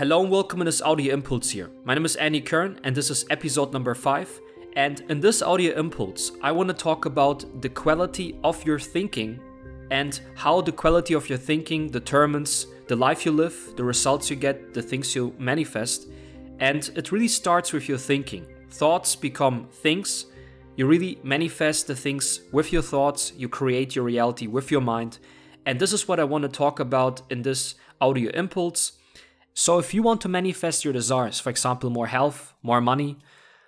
Hello and welcome in this audio impulse here. My name is Kern and this is episode number 5. And in this audio impulse, I want to talk about the quality of your thinking and how the quality of your thinking determines the life you live, the results you get, the things you manifest. And it really starts with your thinking. Thoughts become things. You really manifest the things with your thoughts. You create your reality with your mind. And this is what I want to talk about in this audio impulse. So if you want to manifest your desires, for example, more health, more money,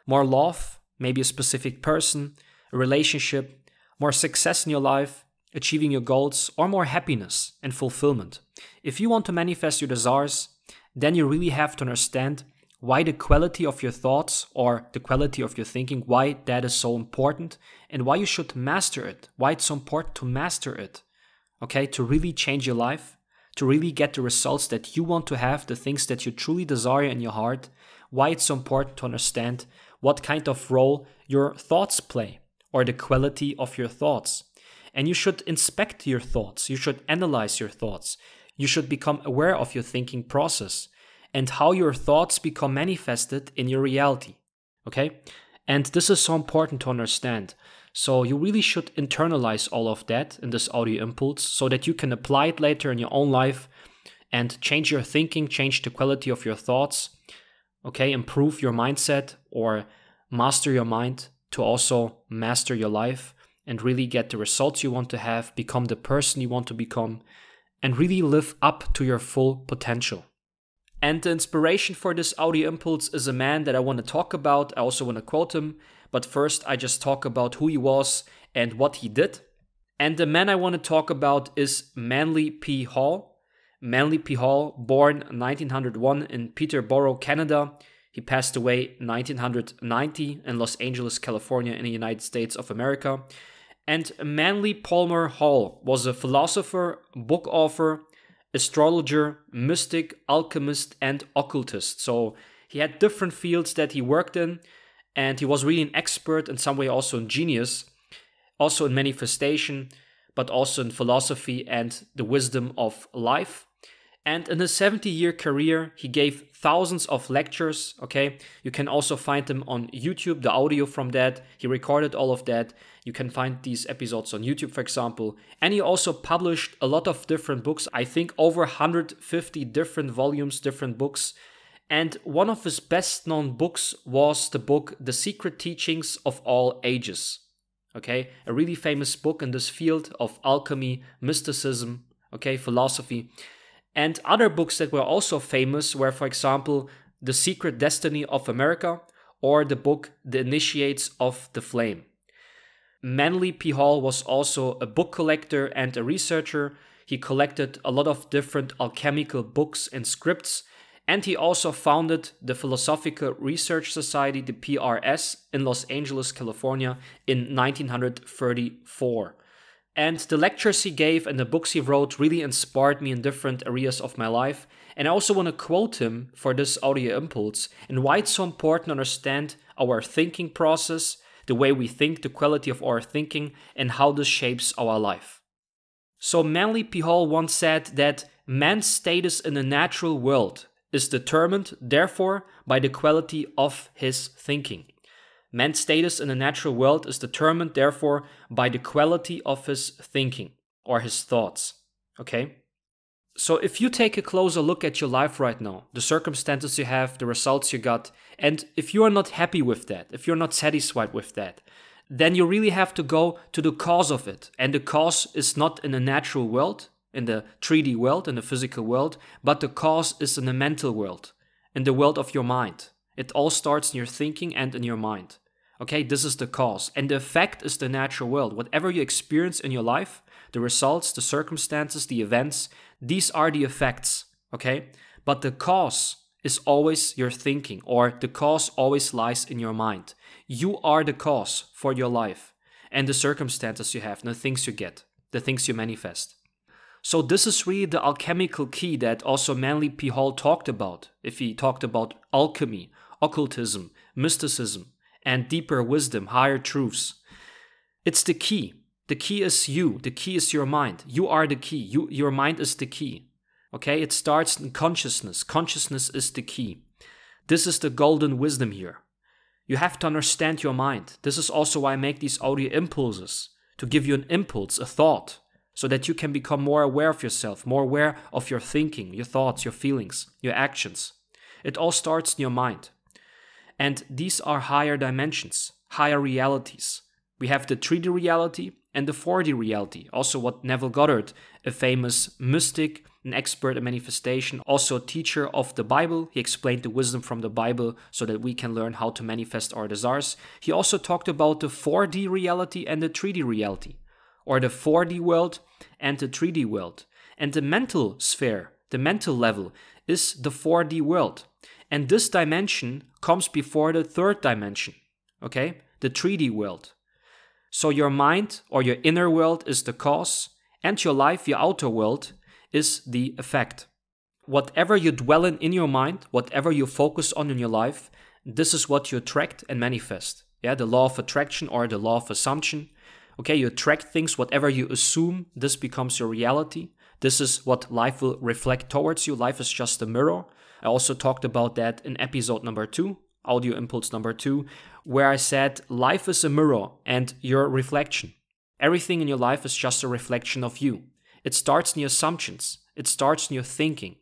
more love, maybe a specific person, a relationship, more success in your life, achieving your goals, or more happiness and fulfillment. If you want to manifest your desires, then you really have to understand why the quality of your thoughts or the quality of your thinking, why that is so important and why you should master it, why it's so important to master it, okay, to really change your life, to really get the results that you want to have, the things that you truly desire in your heart, why it's so important to understand what kind of role your thoughts play or the quality of your thoughts. And you should inspect your thoughts, you should analyze your thoughts, you should become aware of your thinking process and how your thoughts become manifested in your reality, okay? And this is so important to understand. So you really should internalize all of that in this audio impulse so that you can apply it later in your own life and change your thinking, change the quality of your thoughts, okay? Improve your mindset or master your mind to also master your life and really get the results you want to have, become the person you want to become, and really live up to your full potential. And the inspiration for this audio impulse is a man that I want to talk about. I also want to quote him. But first, I just talk about who he was and what he did. And the man I want to talk about is Manly P. Hall. Manly P. Hall, born 1901 in Peterborough, Canada. He passed away 1990 in Los Angeles, California, in the United States of America. And Manly Palmer Hall was a philosopher, book author, astrologer, mystic, alchemist, and occultist. So he had different fields that he worked in. And he was really an expert, in some way also a genius, also in manifestation, but also in philosophy and the wisdom of life. And in his 70-year career, he gave thousands of lectures, okay? You can also find them on YouTube, the audio from that. He recorded all of that. You can find these episodes on YouTube, for example. And he also published a lot of different books. I think over 150 different volumes, different books. And one of his best-known books was the book The Secret Teachings of All Ages. Okay, a really famous book in this field of alchemy, mysticism, okay, philosophy. And other books that were also famous were, for example, The Secret Destiny of America or the book The Initiates of the Flame. Manly P. Hall was also a book collector and a researcher. He collected a lot of different alchemical books and scripts. And he also founded the Philosophical Research Society, the PRS, in Los Angeles, California in 1934. And the lectures he gave and the books he wrote really inspired me in different areas of my life. And I also want to quote him for this audio impulse and why it's so important to understand our thinking process, the way we think, the quality of our thinking, and how this shapes our life. So Manly P. Hall once said that man's status in the natural world is determined, therefore, by the quality of his thinking. Man's status in the natural world is determined, therefore, by the quality of his thinking or his thoughts. Okay? So if you take a closer look at your life right now, the circumstances you have, the results you got, and if you are not happy with that, if you're not satisfied with that, then you really have to go to the cause of it. And the cause is not in the natural world, in the 3D world, in the physical world, but the cause is in the mental world, in the world of your mind. It all starts in your thinking and in your mind. Okay, this is the cause. And the effect is the natural world. Whatever you experience in your life, the results, the circumstances, the events, these are the effects, okay? But the cause is always your thinking, or the cause always lies in your mind. You are the cause for your life and the circumstances you have, and the things you get, the things you manifest. So this is really the alchemical key that also Manly P. Hall talked about. If he talked about alchemy, occultism, mysticism, and deeper wisdom, higher truths. It's the key. The key is you. The key is your mind. You are the key. Your mind is the key. Okay, it starts in consciousness. Consciousness is the key. This is the golden wisdom here. You have to understand your mind. This is also why I make these audio impulses, to give you an impulse, a thought, so that you can become more aware of yourself, more aware of your thinking, your thoughts, your feelings, your actions. It all starts in your mind. And these are higher dimensions, higher realities. We have the 3D reality and the 4D reality. Also what Neville Goddard, a famous mystic, an expert in manifestation, also a teacher of the Bible. He explained the wisdom from the Bible so that we can learn how to manifest our desires. He also talked about the 4D reality and the 3D reality, or the 4D world and the 3D world. And the mental sphere, the mental level, is the 4D world. And this dimension comes before the third dimension, okay? The 3D world. So your mind or your inner world is the cause, and your life, your outer world, is the effect. Whatever you dwell in your mind, whatever you focus on in your life, this is what you attract and manifest. Yeah, the law of attraction or the law of assumption. Okay, you attract things, whatever you assume, this becomes your reality. This is what life will reflect towards you. Life is just a mirror. I also talked about that in episode number 2, audio impulse number 2, where I said life is a mirror and your reflection. Everything in your life is just a reflection of you. It starts in your assumptions. It starts in your thinking.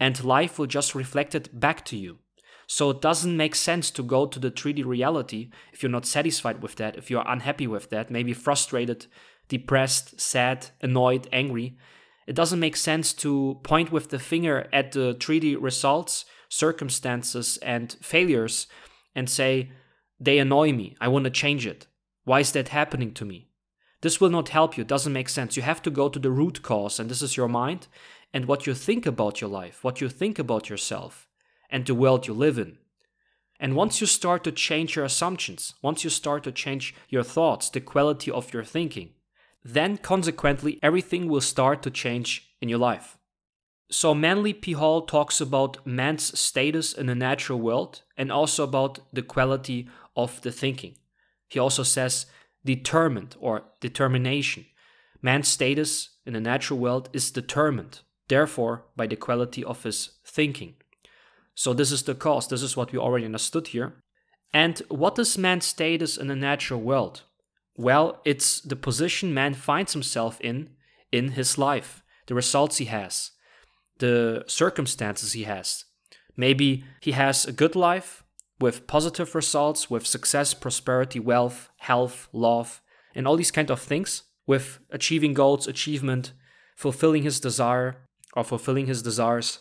And life will just reflect it back to you. So it doesn't make sense to go to the 3D reality if you're not satisfied with that, if you're unhappy with that, maybe frustrated, depressed, sad, annoyed, angry. It doesn't make sense to point with the finger at the 3D results, circumstances, and failures and say, they annoy me, I want to change it. Why is that happening to me? This will not help you, it doesn't make sense. You have to go to the root cause, and this is your mind and what you think about your life, what you think about yourself, and the world you live in. And once you start to change your assumptions, once you start to change your thoughts, the quality of your thinking, then consequently everything will start to change in your life. So Manly P. Hall talks about man's status in the natural world and also about the quality of the thinking. He also says determined or determination. Man's status in the natural world is determined, therefore by the quality of his thinking. So this is the cause, this is what we already understood here. And what is man's status in the natural world? Well, it's the position man finds himself in his life, the results he has, the circumstances he has. Maybe he has a good life with positive results, with success, prosperity, wealth, health, love, and all these kind of things, with achieving goals, achievement, fulfilling his desire or fulfilling his desires.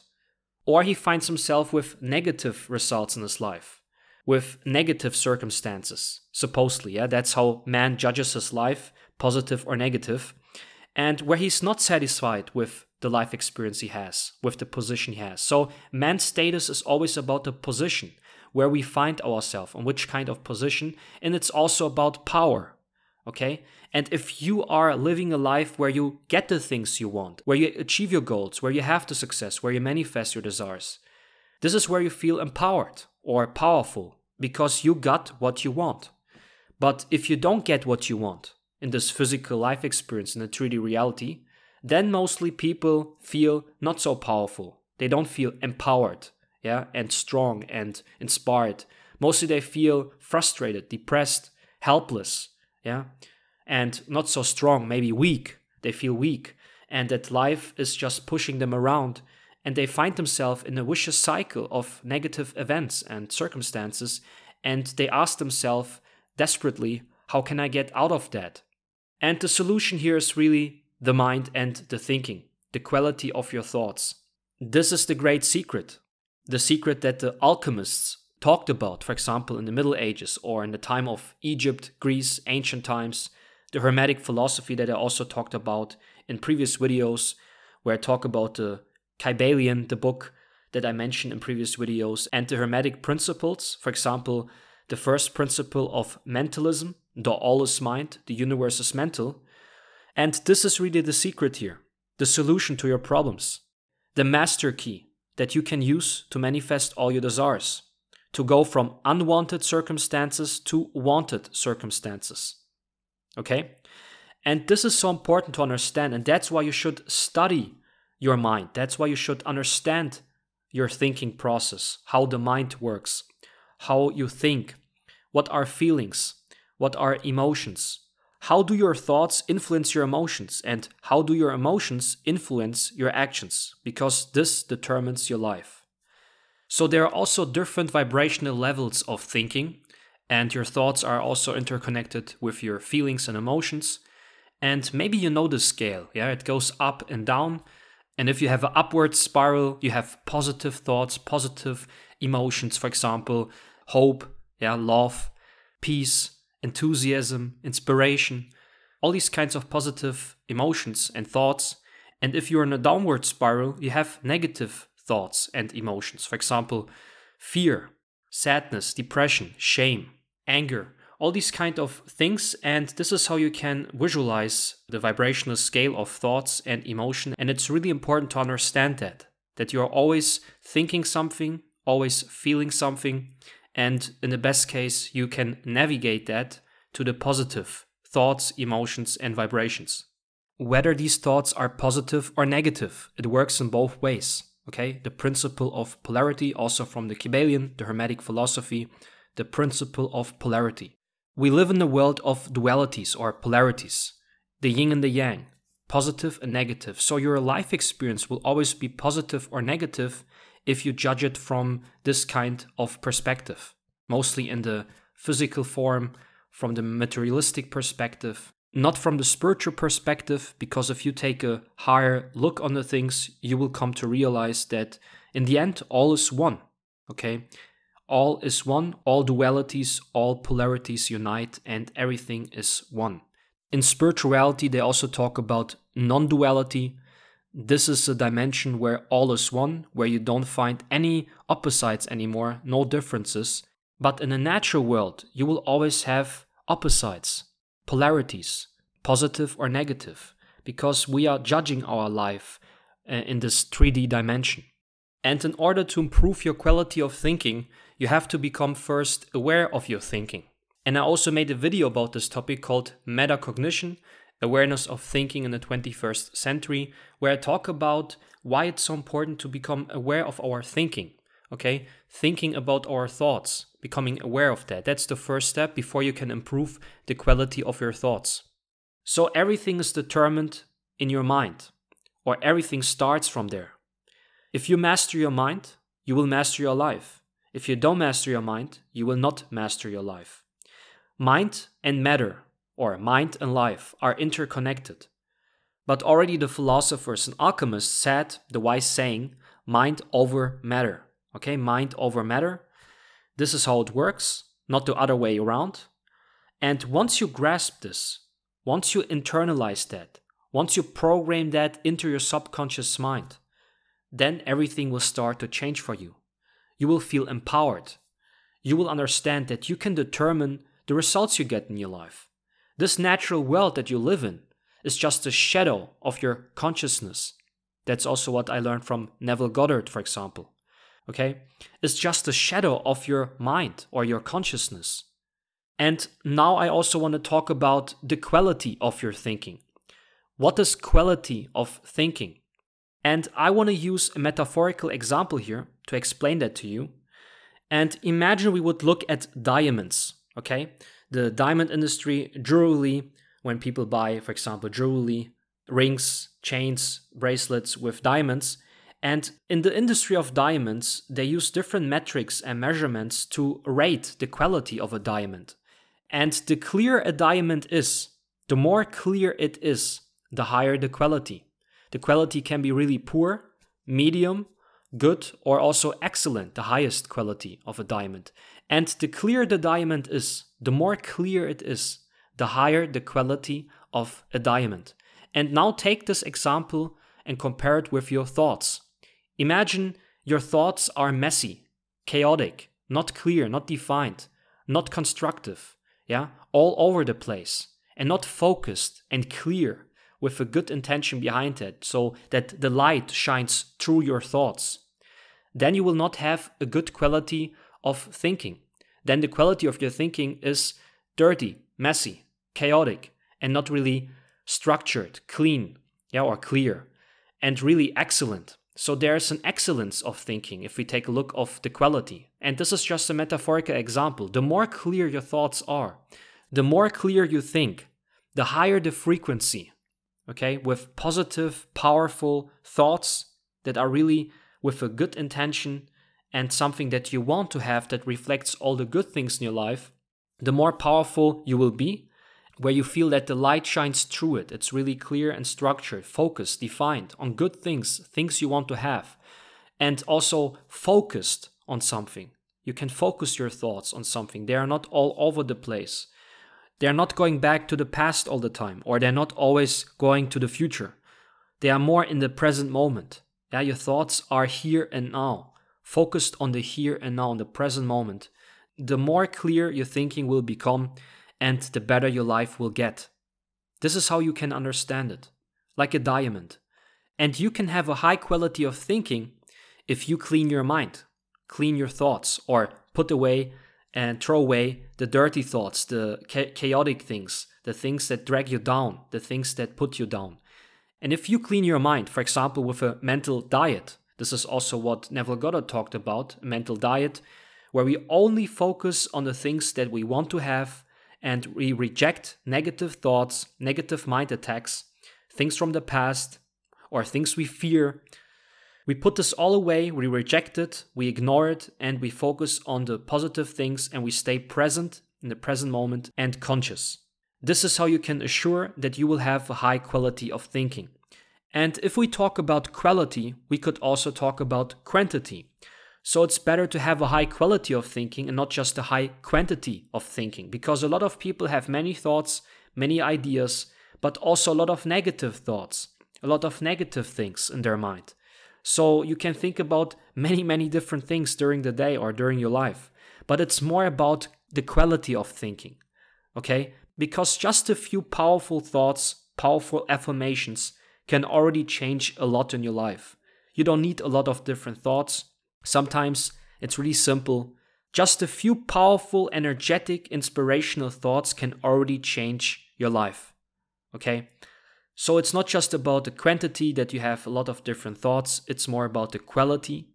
Or he finds himself with negative results in his life, with negative circumstances, supposedly. Yeah, that's how man judges his life, positive or negative, and where he's not satisfied with the life experience he has, with the position he has. So man's status is always about the position, where we find ourselves, on which kind of position, and it's also about power, okay? And if you are living a life where you get the things you want, where you achieve your goals, where you have the success, where you manifest your desires, this is where you feel empowered or powerful because you got what you want. But if you don't get what you want in this physical life experience, in the 3D reality, then mostly people feel not so powerful. They don't feel empowered, yeah, and strong and inspired. Mostly they feel frustrated, depressed, helpless, yeah, and not so strong, maybe weak. They feel weak, and that life is just pushing them around, and they find themselves in a vicious cycle of negative events and circumstances, and they ask themselves desperately, how can I get out of that? And the solution here is really the mind and the thinking, the quality of your thoughts. This is the great secret, the secret that the alchemists talked about, for example, in the Middle Ages or in the time of Egypt, Greece, ancient times, the Hermetic philosophy that I also talked about in previous videos, where I talk about the Kybalion, the book that I mentioned in previous videos, and the Hermetic principles, for example, the first principle of mentalism, the all is mind, the universe is mental. And this is really the secret here, the solution to your problems, the master key that you can use to manifest all your desires, to go from unwanted circumstances to wanted circumstances. Okay? And this is so important to understand, and that's why you should study your mind. That's why you should understand your thinking process, how the mind works, how you think, what are feelings, what are emotions, how do your thoughts influence your emotions, and how do your emotions influence your actions, because this determines your life. So there are also different vibrational levels of thinking, and your thoughts are also interconnected with your feelings and emotions. And maybe you know the scale, yeah, it goes up and down. And if you have an upward spiral, you have positive thoughts, positive emotions, for example, hope, yeah, love, peace, enthusiasm, inspiration, all these kinds of positive emotions and thoughts. And if you're in a downward spiral, you have negative thoughts and emotions. For example, fear, sadness, depression, shame, anger, all these kind of things. And this is how you can visualize the vibrational scale of thoughts and emotion. And it's really important to understand that you're always thinking something, always feeling something. And in the best case, you can navigate that to the positive thoughts, emotions, and vibrations. Whether these thoughts are positive or negative, it works in both ways. Okay, the principle of polarity, also from the Kybalion, the Hermetic philosophy, the principle of polarity. We live in a world of dualities or polarities, the yin and the yang, positive and negative. So your life experience will always be positive or negative if you judge it from this kind of perspective, mostly in the physical form, from the materialistic perspective. Not from the spiritual perspective, because if you take a higher look on the things, you will come to realize that in the end, all is one, okay? All is one, all dualities, all polarities unite, and everything is one. In spirituality, they also talk about non-duality. This is a dimension where all is one, where you don't find any opposites anymore, no differences. But in a natural world, you will always have opposites, polarities, positive or negative, because we are judging our life in this 3D dimension. And in order to improve your quality of thinking, you have to become first aware of your thinking. And I also made a video about this topic called Metacognition, Awareness of Thinking in the 21st Century, where I talk about why it's so important to become aware of our thinking. Okay, thinking about our thoughts, becoming aware of that. That's the first step before you can improve the quality of your thoughts. So everything is determined in your mind, or everything starts from there. If you master your mind, you will master your life. If you don't master your mind, you will not master your life. Mind and matter, or mind and life, are interconnected. But already the philosophers and alchemists said the wise saying, mind over matter. Okay, mind over matter. This is how it works, not the other way around. And once you grasp this, once you internalize that, once you program that into your subconscious mind, then everything will start to change for you. You will feel empowered. You will understand that you can determine the results you get in your life. This natural world that you live in is just a shadow of your consciousness. That's also what I learned from Neville Goddard, for example. Okay? It's just a shadow of your mind or your consciousness. And now I also want to talk about the quality of your thinking. What is quality of thinking? And I want to use a metaphorical example here to explain that to you. And imagine we would look at diamonds, okay? The diamond industry, jewelry, when people buy, for example, jewelry, rings, chains, bracelets with diamonds. And in the industry of diamonds, they use different metrics and measurements to rate the quality of a diamond. And the clearer a diamond is, the more clear it is, the higher the quality. The quality can be really poor, medium, good, or also excellent, the highest quality of a diamond. And the clearer the diamond is, the more clear it is, the higher the quality of a diamond. And now take this example and compare it with your thoughts. Imagine your thoughts are messy, chaotic, not clear, not defined, not constructive, all over the place, and not focused and clear with a good intention behind it, so that the light shines through your thoughts. Then you will not have a good quality of thinking. Then the quality of your thinking is dirty, messy, chaotic, and not really structured, clean, or clear. and really excellent. So there's an excellence of thinking if we take a look of the quality. And this is just a metaphorical example. The more clear your thoughts are, the more clear you think, the higher the frequency, okay? With positive, powerful thoughts that are really with a good intention and something that you want to have that reflects all the good things in your life, the more powerful you will be, where you feel that the light shines through it. It's really clear and structured, focused, defined on good things, things you want to have, and also focused on something. You can focus your thoughts on something. They are not all over the place. They're not going back to the past all the time, or they're not always going to the future. They are more in the present moment. Yeah, your thoughts are here and now, focused on the here and now, in the present moment. The more clear your thinking will become, and the better your life will get. This is how you can understand it, like a diamond. And you can have a high quality of thinking if you clean your mind, clean your thoughts, or put away and throw away the dirty thoughts, the chaotic things, the things that drag you down, the things that put you down. And if you clean your mind, for example, with a mental diet, this is also what Neville Goddard talked about, a mental diet, where we only focus on the things that we want to have, and we reject negative thoughts, negative mind attacks, things from the past, or things we fear. We put this all away, we reject it, we ignore it, and we focus on the positive things, and we stay present in the present moment and conscious. This is how you can assure that you will have a high quality of thinking. And if we talk about quality, we could also talk about quantity. So it's better to have a high quality of thinking and not just a high quantity of thinking, because a lot of people have many thoughts, many ideas, but also a lot of negative thoughts, a lot of negative things in their mind. So you can think about many different things during the day or during your life, but it's more about the quality of thinking, okay? Because just a few powerful thoughts, powerful affirmations can already change a lot in your life. You don't need a lot of different thoughts. Sometimes it's really simple. Just a few powerful, energetic, inspirational thoughts can already change your life. Okay? So it's not just about the quantity that you have a lot of different thoughts, it's more about the quality.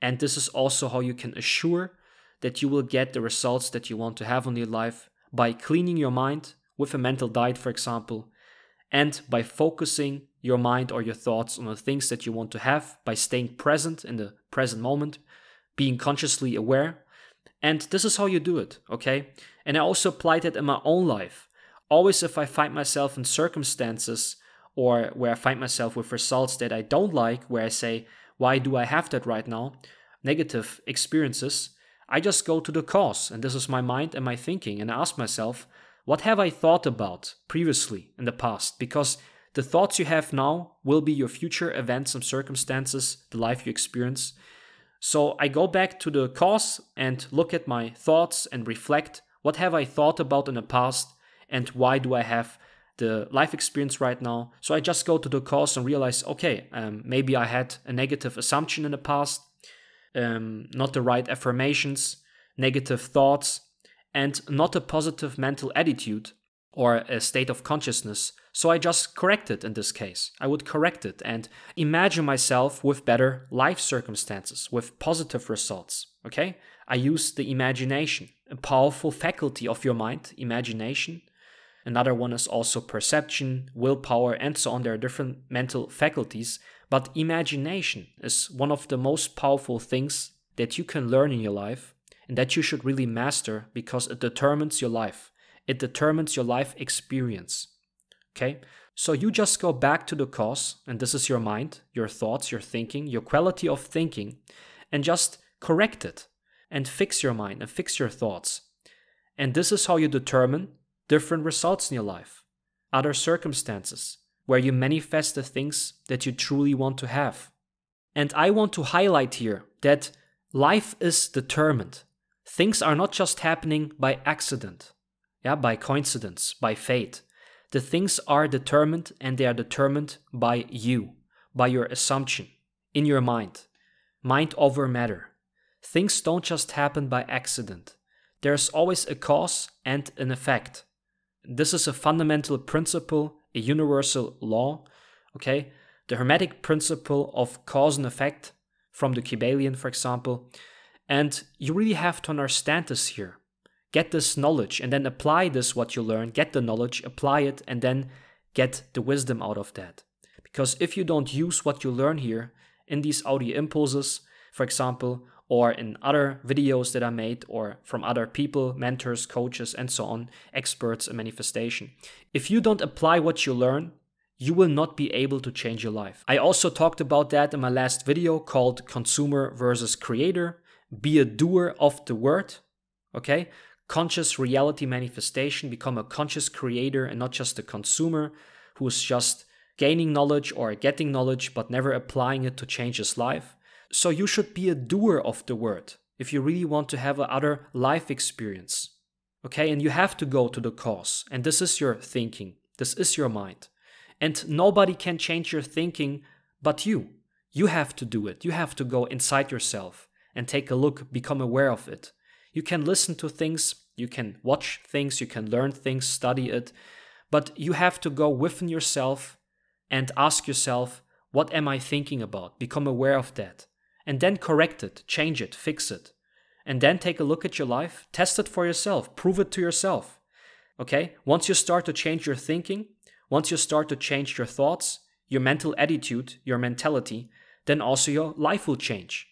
And this is also how you can assure that you will get the results that you want to have in your life by cleaning your mind with a mental diet, for example, and by focusing your mind or your thoughts on the things that you want to have, by staying present in the present moment, being consciously aware. And this is how you do it, okay? And I also applied it in my own life. Always if I find myself in circumstances or where I find myself with results that I don't like, where I say, why do I have that right now? Negative experiences, I just go to the cause, and this is my mind and my thinking, and I ask myself, what have I thought about previously in the past? Because the thoughts you have now will be your future events and circumstances, the life you experience. So I go back to the cause and look at my thoughts and reflect, what have I thought about in the past and why do I have the life experience right now? So I just go to the cause and realize, okay, maybe I had a negative assumption in the past, not the right affirmations, negative thoughts, and not a positive mental attitude or a state of consciousness. So I just correct it in this case. I would correct it and imagine myself with better life circumstances, with positive results, okay? I use the imagination, a powerful faculty of your mind, imagination. Another one is also perception, willpower, and so on. There are different mental faculties, but imagination is one of the most powerful things that you can learn in your life and that you should really master because it determines your life. It determines your life experience. Okay? So you just go back to the cause, and this is your mind, your thoughts, your thinking, your quality of thinking, and just correct it and fix your mind and fix your thoughts. And this is how you determine different results in your life, other circumstances, where you manifest the things that you truly want to have. And I want to highlight here that life is determined. Things are not just happening by accident, by coincidence, by fate. The things are determined, and they are determined by you, by your assumption, in your mind. Mind over matter. Things don't just happen by accident. There's always a cause and an effect. This is a fundamental principle, a universal law, okay? the Hermetic principle of cause and effect from the Kybalion, for example. And you really have to understand this here. Get this knowledge and then apply this, what you learn, get the knowledge, apply it, and then get the wisdom out of that. Because if you don't use what you learn here in these audio impulses, for example, or in other videos that I made, or from other people, mentors, coaches, and so on, experts in manifestation, if you don't apply what you learn, you will not be able to change your life. I also talked about that in my last video called Consumer versus Creator. Be a doer of the word, okay? Conscious reality manifestation, become a conscious creator and not just a consumer who is just gaining knowledge or getting knowledge but never applying it to change his life. So you should be a doer of the word if you really want to have another life experience, okay? And you have to go to the cause, and this is your thinking, this is your mind. And nobody can change your thinking but you. You have to do it. You have to go inside yourself and take a look, become aware of it. You can listen to things, you can watch things, you can learn things, study it, but you have to go within yourself and ask yourself, what am I thinking about? Become aware of that. And then correct it, change it, fix it. And then take a look at your life, test it for yourself, prove it to yourself. Okay? Once you start to change your thinking, once you start to change your thoughts, your mental attitude, your mentality, then also your life will change.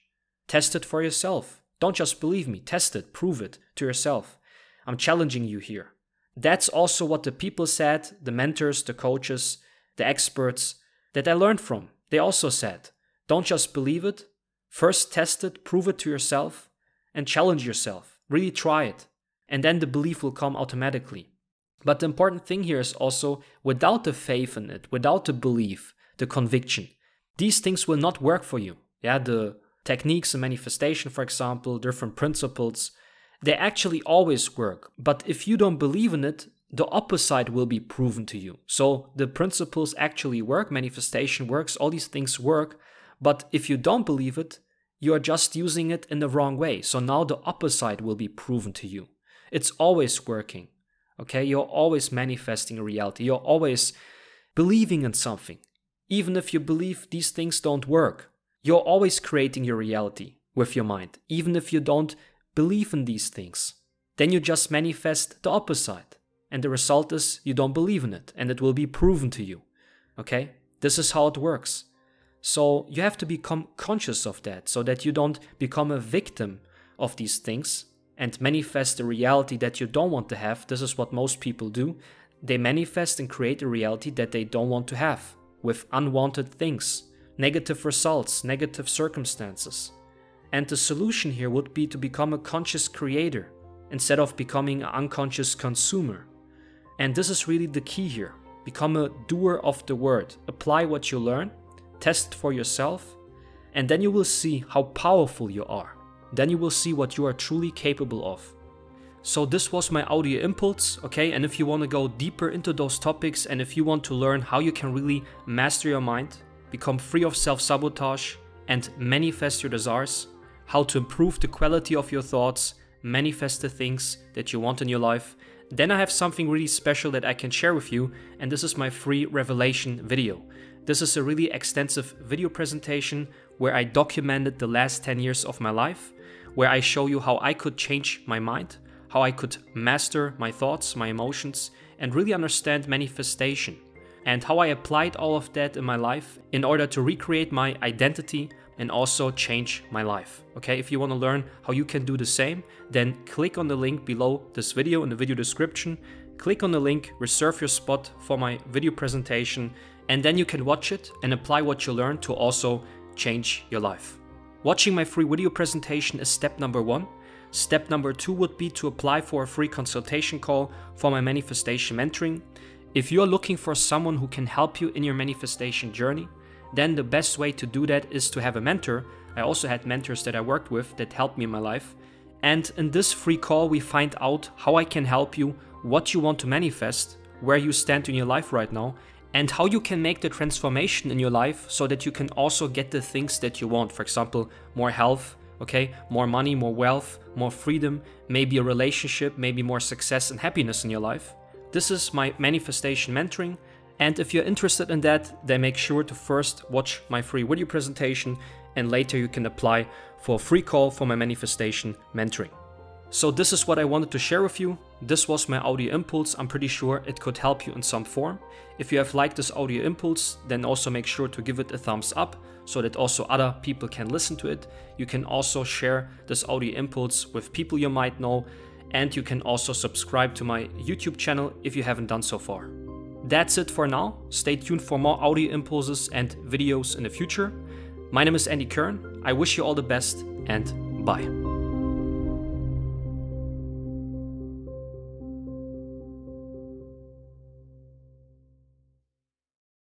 Test it for yourself. Don't just believe me. Test it. Prove it to yourself. I'm challenging you here. That's also what the people said, the mentors, the coaches, the experts that I learned from. They also said, don't just believe it. First test it, prove it to yourself, and challenge yourself. Really try it. And then the belief will come automatically. But the important thing here is also, without the faith in it, without the belief, the conviction, these things will not work for you. Yeah, the techniques and manifestation, for example, different principles, they actually always work. But if you don't believe in it, the opposite will be proven to you. So the principles actually work, manifestation works, all these things work. But if you don't believe it, you are just using it in the wrong way. So now the opposite will be proven to you. It's always working. Okay, you're always manifesting a reality. You're always believing in something. Even if you believe these things don't work, you're always creating your reality with your mind. Even if you don't believe in these things, then you just manifest the opposite. And the result is you don't believe in it, and it will be proven to you. Okay, this is how it works. So you have to become conscious of that so that you don't become a victim of these things and manifest a reality that you don't want to have. This is what most people do. They manifest and create a reality that they don't want to have with unwanted things, negative results, negative circumstances. And the solution here would be to become a conscious creator instead of becoming an unconscious consumer. And this is really the key here. Become a doer of the word. Apply what you learn, test for yourself, and then you will see how powerful you are. Then you will see what you are truly capable of. So this was my audio impulse, okay? And if you want to go deeper into those topics, and if you want to learn how you can really master your mind, become free of self-sabotage, and manifest your desires, how to improve the quality of your thoughts, manifest the things that you want in your life, then I have something really special that I can share with you, and this is my free revelation video. This is a really extensive video presentation where I documented the last 10 years of my life, where I show you how I could change my mind, how I could master my thoughts, my emotions, and really understand manifestation, and how I applied all of that in my life in order to recreate my identity and also change my life. Okay, if you want to learn how you can do the same, then click on the link below this video in the video description. Click on the link, reserve your spot for my video presentation, and then you can watch it and apply what you learned to also change your life. Watching my free video presentation is step number 1. Step number 2 would be to apply for a free consultation call for my manifestation mentoring. If you are looking for someone who can help you in your manifestation journey, then the best way to do that is to have a mentor. I also had mentors that I worked with that helped me in my life. And in this free call, we find out how I can help you, what you want to manifest, where you stand in your life right now, and how you can make the transformation in your life so that you can also get the things that you want. For example, more health, okay, more money, more wealth, more freedom, maybe a relationship, maybe more success and happiness in your life. This is my manifestation mentoring. And if you're interested in that, then make sure to first watch my free video presentation, and later you can apply for a free call for my manifestation mentoring. So this is what I wanted to share with you. This was my audio impulse. I'm pretty sure it could help you in some form. If you have liked this audio impulse, then also make sure to give it a thumbs up so that also other people can listen to it. You can also share this audio impulse with people you might know, and you can also subscribe to my YouTube channel if you haven't done so far. That's it for now. Stay tuned for more audio impulses and videos in the future. My name is Andy Kern. I wish you all the best, and bye.